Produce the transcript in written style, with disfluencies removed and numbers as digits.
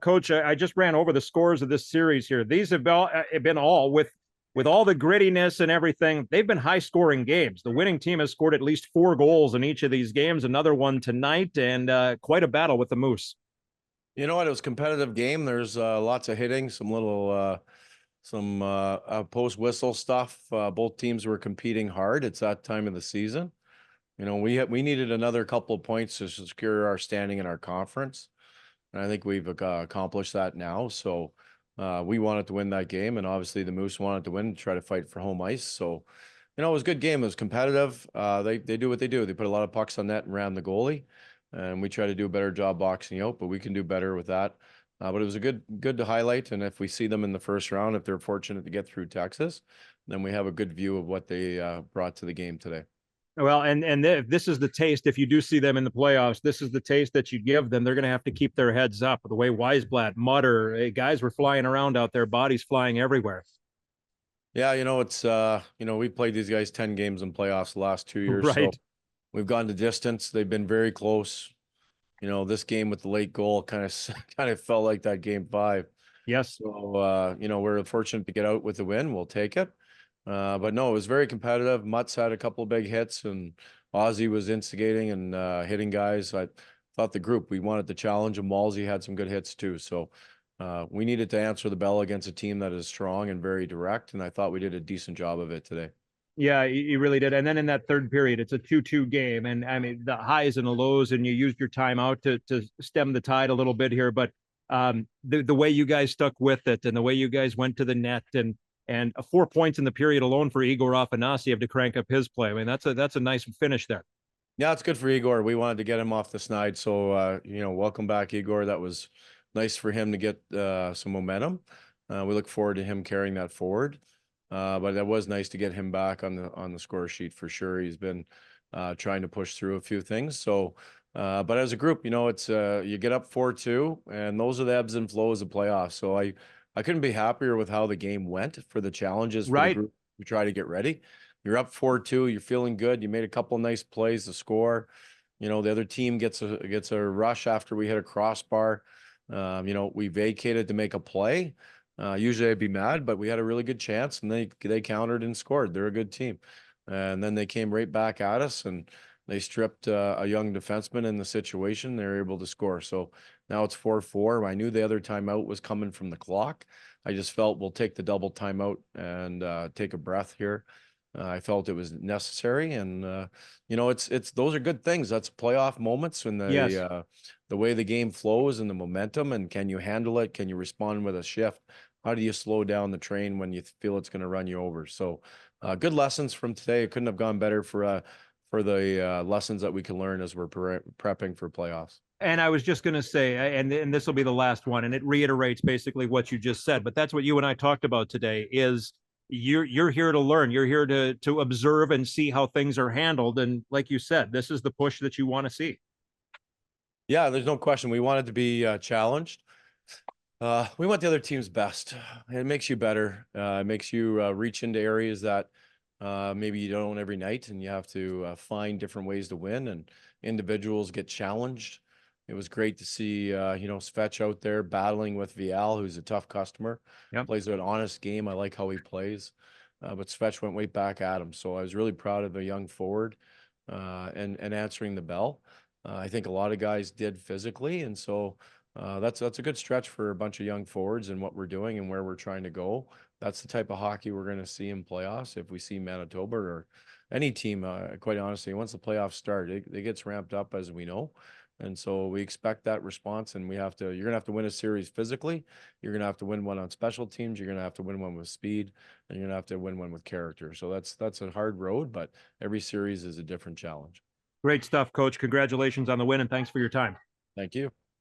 Coach, I just ran over the scores of this series here. These have been all with all the grittiness and everything. They've been high-scoring games. The winning team has scored at least 4 goals in each of these games. Another one tonight, and quite a battle with the Moose. You know what? It was a competitive game. There's lots of hitting, some little post whistle stuff. Both teams were competing hard. It's that time of the season. You know, we needed another couple of points to secure our standing in our conference, and I think we've accomplished that now. So we wanted to win that game, and obviously the Moose wanted to win, to try to fight for home ice. So, you know, it was a good game. It was competitive. They do what they do. They put a lot of pucks on net and ran the goalie, and we try to do a better job boxing out, but we can do better with that. But it was a good to highlight, and if we see them in the first round, if they're fortunate to get through Texas, then we have a good view of what they brought to the game today. Well, and this is the taste. If you do see them in the playoffs, this is the taste that you give them. They're going to have to keep their heads up. The way Weisblatt, Mutter, guys were flying around out there, bodies flying everywhere. Yeah, you know, it's you know, we played these guys 10 games in playoffs the last 2 years, so Right. we've gone to distance. They've been very close. You know, this game with the late goal kind of felt like that game 5. Yes. So you know, we're fortunate to get out with the win. We'll take it. But no, it was very competitive. Mutz had a couple of big hits, and Ozzy was instigating and hitting guys. I thought the group, we wanted to challenge him. Walsey had some good hits too. So we needed to answer the bell against a team that is strong and very direct, and I thought we did a decent job of it today. Yeah, you really did. And then in that third period, it's a 2-2 game. And I mean, the highs and the lows, and you used your timeout to stem the tide a little bit here. But the way you guys stuck with it, and the way you guys went to the net, and 4 points in the period alone for Igor Afanasiev to crank up his play. I mean, that's a nice finish there. Yeah, it's good for Igor. We wanted to get him off the snide. So you know, welcome back, Igor. That was nice for him to get some momentum. We look forward to him carrying that forward. But that was nice to get him back on the score sheet for sure. He's been trying to push through a few things. So, but as a group, you know, it's you get up 4-2, and those are the ebbs and flows of playoffs. So I couldn't be happier with how the game went for the challenges for the Right. group to try to get ready. You're up 4-2. You're feeling good. You made a couple nice plays to score. You know, the other team gets a rush after we hit a crossbar. You know, we vacated to make a play. Usually I'd be mad, but we had a really good chance, and they countered and scored. They're a good team. And then they came right back at us, and they stripped a young defenseman in the situation. They were able to score. So now it's 4-4. I knew the other timeout was coming from the clock. I just felt we'll take the double timeout and take a breath here. I felt it was necessary, and you know, it's those are good things. That's playoff moments, and Yes. The way the game flows and the momentum, and can you handle it? Can you respond with a shift? How do you slow down the train when you feel it's going to run you over? So, good lessons from today. It couldn't have gone better for the lessons that we can learn as we're prepping for playoffs. And I was just going to say, and this will be the last one, and it reiterates basically what you just said. But that's what you and I talked about today. Is you're here to learn. You're here to observe and see how things are handled. And like you said, this is the push that you want to see. Yeah, there's no question. We wanted to be challenged. We want the other team's best. It makes you better. It makes you reach into areas that maybe you don't every night, and you have to find different ways to win, and individuals get challenged. It was great to see, you know, Svetch out there battling with Vial, who's a tough customer. Yep. Plays an honest game. I like how he plays. But Svetch went right back at him. So I was really proud of the young forward and answering the bell. I think a lot of guys did physically. And so that's a good stretch for a bunch of young forwards and what we're doing and where we're trying to go. That's the type of hockey we're going to see in playoffs. If we see Manitoba or any team, quite honestly, once the playoffs start, it gets ramped up, as we know. And so we expect that response, and you're going to have to win a series physically. You're going to have to win one on special teams. You're going to have to win one with speed, and you're going to have to win one with character. So that's a hard road, but every series is a different challenge. Great stuff, Coach. Congratulations on the win, and thanks for your time. Thank you.